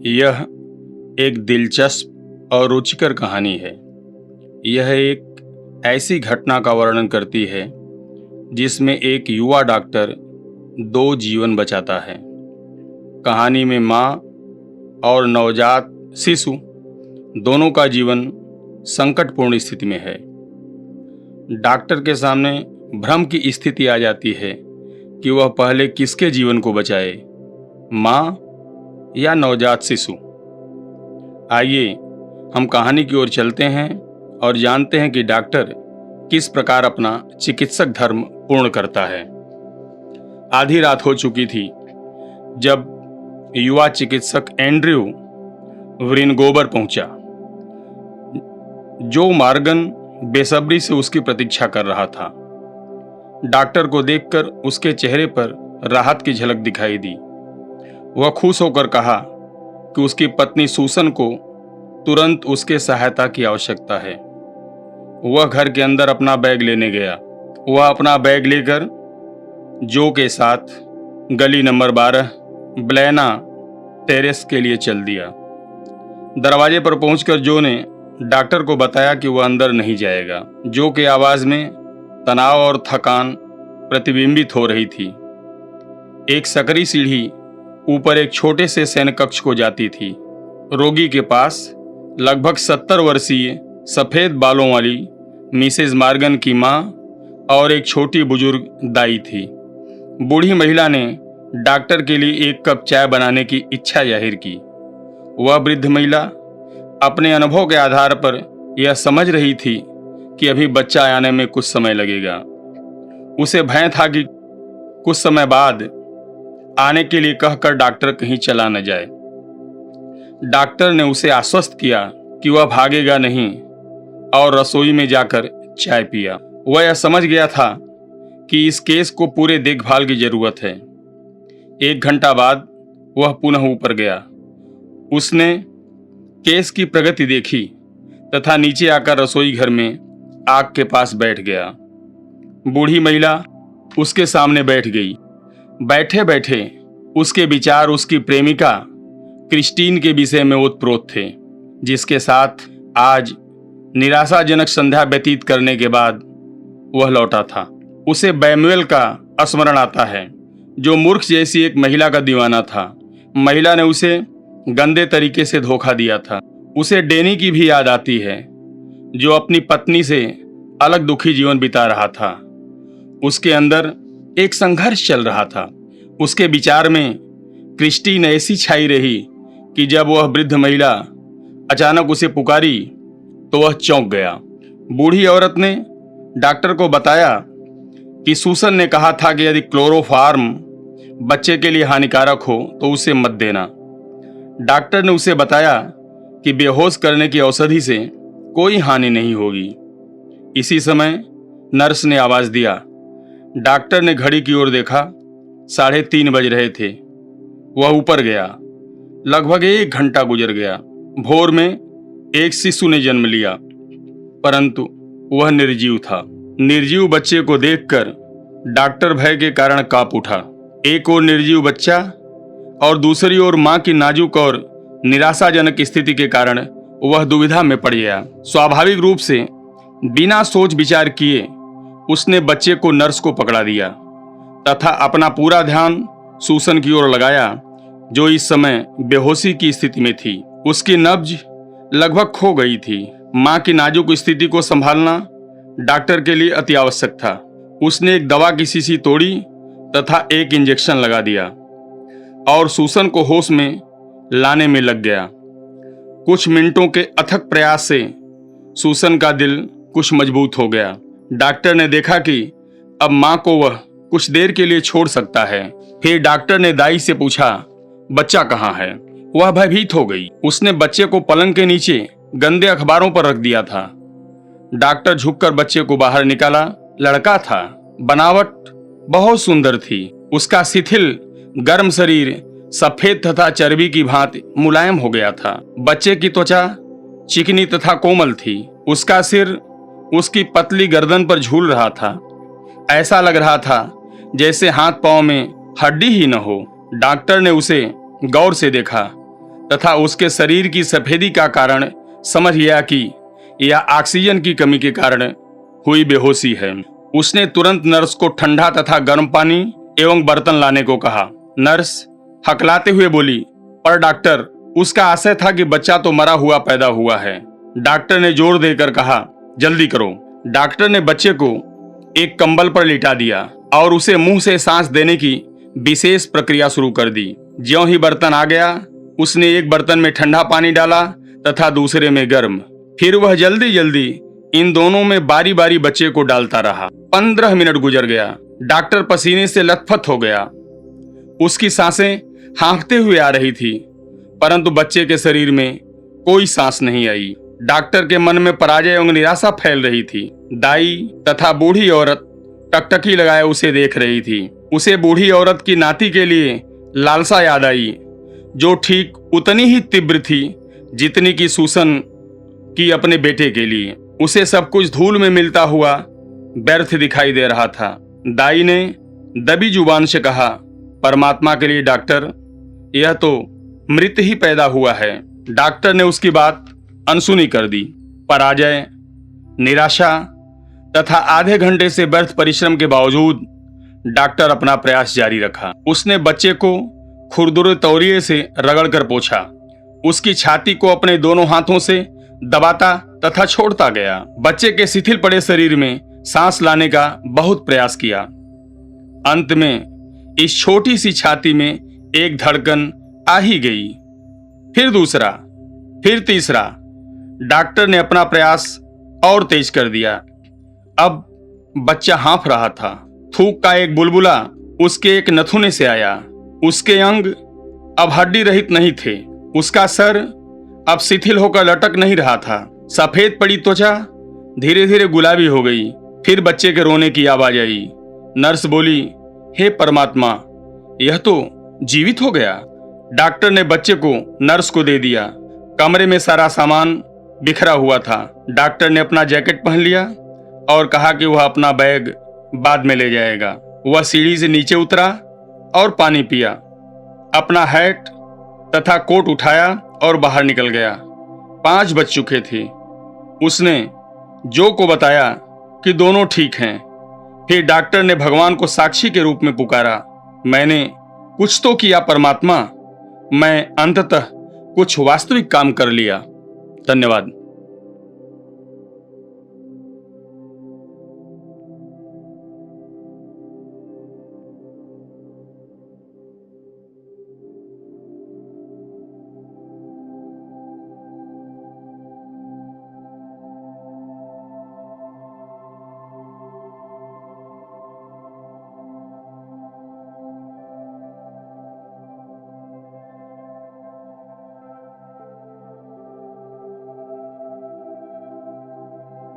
यह एक दिलचस्प और रुचिकर कहानी है। यह एक ऐसी घटना का वर्णन करती है जिसमें एक युवा डॉक्टर दो जीवन बचाता है। कहानी में माँ और नवजात शिशु दोनों का जीवन संकटपूर्ण स्थिति में है। डॉक्टर के सामने भ्रम की स्थिति आ जाती है कि वह पहले किसके जीवन को बचाए, माँ या नवजात शिशु। आइए हम कहानी की ओर चलते हैं और जानते हैं कि डॉक्टर किस प्रकार अपना चिकित्सक धर्म पूर्ण करता है। आधी रात हो चुकी थी जब युवा चिकित्सक एंड्रयू व्रिनगोबर पहुंचा। जो मॉर्गन बेसब्री से उसकी प्रतीक्षा कर रहा था। डॉक्टर को देखकर उसके चेहरे पर राहत की झलक दिखाई दी। वह खुश होकर कहा कि उसकी पत्नी सूसन को तुरंत उसके सहायता की आवश्यकता है। वह घर के अंदर अपना बैग लेने गया। वह अपना बैग लेकर जो के साथ गली नंबर 12 ब्लैना टेरेस के लिए चल दिया। दरवाजे पर पहुंचकर जो ने डॉक्टर को बताया कि वह अंदर नहीं जाएगा। जो के आवाज में तनाव और थकान प्रतिबिंबित हो रही थी। एक सकरी सीढ़ी ऊपर एक छोटे से शयन कक्ष को जाती थी। रोगी के पास लगभग 70 वर्षीय सफेद बालों वाली मिसेज मॉर्गन की माँ और एक छोटी बुजुर्ग दाई थी। बूढ़ी महिला ने डॉक्टर के लिए एक कप चाय बनाने की इच्छा जाहिर की। वह वृद्ध महिला अपने अनुभव के आधार पर यह समझ रही थी कि अभी बच्चा आने में कुछ समय लगेगा। उसे भय था कि कुछ समय बाद आने के लिए कहकर डॉक्टर कहीं चला न जाए। डॉक्टर ने उसे आश्वस्त किया कि वह भागेगा नहीं और रसोई में जाकर चाय पिया। वह यह समझ गया था कि इस केस को पूरे देखभाल की जरूरत है। 1 घंटा बाद वह पुनः ऊपर गया। उसने केस की प्रगति देखी तथा नीचे आकर रसोई घर में आग के पास बैठ गया। बूढ़ी महिला उसके सामने बैठ गई। बैठे बैठे उसके विचार उसकी प्रेमिका क्रिस्टीन के विषय में ओतप्रोत थे, जिसके साथ आज निराशाजनक संध्या व्यतीत करने के बाद वह लौटा था। उसे बैमुएल का स्मरण आता है, जो मूर्ख जैसी एक महिला का दीवाना था। महिला ने उसे गंदे तरीके से धोखा दिया था। उसे डेनी की भी याद आती है, जो अपनी पत्नी से अलग दुखी जीवन बिता रहा था। उसके अंदर एक संघर्ष चल रहा था। उसके विचार में क्रिस्टीन ऐसी छाई रही कि जब वह वृद्ध महिला अचानक उसे पुकारी तो वह चौंक गया। बूढ़ी औरत ने डॉक्टर को बताया कि सूसन ने कहा था कि यदि क्लोरोफार्म बच्चे के लिए हानिकारक हो तो उसे मत देना। डॉक्टर ने उसे बताया कि बेहोश करने की औषधि से कोई हानि नहीं होगी। इसी समय नर्स ने आवाज दिया। डॉक्टर ने घड़ी की ओर देखा। 3:30 बज रहे थे। वह ऊपर गया। लगभग 1 घंटा गुजर गया। भोर में एक शिशु ने जन्म लिया, परंतु वह निर्जीव था। निर्जीव बच्चे को देखकर डॉक्टर भय के कारण कांप उठा। एक ओर निर्जीव बच्चा और दूसरी ओर मां की नाजुक और निराशाजनक स्थिति के कारण वह दुविधा में पड़ गया। स्वाभाविक रूप से बिना सोच विचार किए उसने बच्चे को नर्स को पकड़ा दिया तथा अपना पूरा ध्यान सूसन की ओर लगाया, जो इस समय बेहोशी की स्थिति में थी। उसकी नब्ज लगभग खो गई थी। मां की नाजुक स्थिति को संभालना डॉक्टर के लिए अति आवश्यक था। उसने एक दवा की शीशी तोड़ी तथा एक इंजेक्शन लगा दिया और सूसन को होश में लाने में लग गया। कुछ मिनटों के अथक प्रयास से सूसन का दिल कुछ मजबूत हो गया। डॉक्टर ने देखा कि अब मां को वह कुछ देर के लिए छोड़ सकता है। फिर डॉक्टर ने दाई से पूछा, बच्चा कहाँ है? वह भयभीत हो गई। उसने बच्चे को पलंग के नीचे गंदे अखबारों पर रख दिया था। डॉक्टर झुककर बच्चे को बाहर निकाला। लड़का था। बनावट बहुत सुंदर थी। उसका शिथिल गर्म शरीर सफेद तथा चर्बी की भांति मुलायम हो गया था। बच्चे की त्वचा चिकनी तथा कोमल थी। उसका सिर उसकी पतली गर्दन पर झूल रहा था। ऐसा लग रहा था जैसे हाथ पांव में हड्डी ही न हो। डॉक्टर ने उसे गौर से देखा तथा उसके शरीर की सफेदी का कारण समझ गया कि यह ऑक्सीजन की कमी के कारण हुई बेहोशी है। उसने तुरंत नर्स को ठंडा तथा गर्म पानी एवं बर्तन लाने को कहा। नर्स हकलाते हुए बोली, पर डॉक्टर, उसका आशय था कि बच्चा तो मरा हुआ पैदा हुआ है। डॉक्टर ने जोर देकर कहा, जल्दी करो। डॉक्टर ने बच्चे को एक कंबल पर लिटा दिया और उसे मुंह से सांस देने की विशेष प्रक्रिया शुरू कर दी। ज्यों ही बर्तन आ गया, उसने एक बर्तन में ठंडा पानी डाला तथा दूसरे में गर्म। फिर वह जल्दी जल्दी इन दोनों में बारी बारी बच्चे को डालता रहा। 15 मिनट गुजर गया। डॉक्टर पसीने से लथपथ हो गया। उसकी सांसें हाँफते हुए आ रही थी, परंतु बच्चे के शरीर में कोई सांस नहीं आई। डॉक्टर के मन में पराजय एवं निराशा फैल रही थी। दाई तथा बूढ़ी औरत टकटकी लगाए उसे देख रही थी। उसे बूढ़ी औरत की नाती के लिए लालसा याद आई, जो ठीक उतनी ही तीव्र थी जितनी की सूसन की अपने बेटे के लिए। उसे सब कुछ धूल में मिलता हुआ व्यर्थ दिखाई दे रहा था। दाई ने दबी जुबान से कहा, परमात्मा के लिए डॉक्टर, यह तो मृत ही पैदा हुआ है। डॉक्टर ने उसकी बात अनसुनी कर दी। पराजय, निराशा तथा आधे घंटे से व्यर्थ परिश्रम के बावजूद डॉक्टर अपना प्रयास जारी रखा। उसने बच्चे को खुरदुरे तौलिए से रगड़कर पोंछा। उसकी छाती को अपने दोनों हाथों से दबाता तथा छोड़ता गया। बच्चे के शिथिल पड़े शरीर में सांस लाने का बहुत प्रयास किया। अंत में इस छोटी सी छाती में एक धड़कन आ ही गई। फिर दूसरा, फिर तीसरा। डॉक्टर ने अपना प्रयास और तेज कर दिया। अब बच्चा हाँफ रहा था। थूक का एक बुलबुला उसके एक नथुने से आया। उसके अंग अब हड्डी रहित नहीं थे। उसका सर अब शिथिल होकर लटक नहीं रहा था। सफेद पड़ी त्वचा धीरे धीरे गुलाबी हो गई। फिर बच्चे के रोने की आवाज आई। नर्स बोली, हे परमात्मा, यह तो जीवित हो गया। डॉक्टर ने बच्चे को नर्स को दे दिया। कमरे में सारा सामान बिखरा हुआ था। डॉक्टर ने अपना जैकेट पहन लिया और कहा कि वह अपना बैग बाद में ले जाएगा। वह सीढ़ी से नीचे उतरा और पानी पिया। अपना हैट तथा कोट उठाया और बाहर निकल गया। 5 बज चुके थे। उसने जो को बताया कि दोनों ठीक हैं। फिर डॉक्टर ने भगवान को साक्षी के रूप में पुकारा, मैंने कुछ तो किया परमात्मा, मैं अंततः कुछ वास्तविक काम कर लिया। धन्यवाद।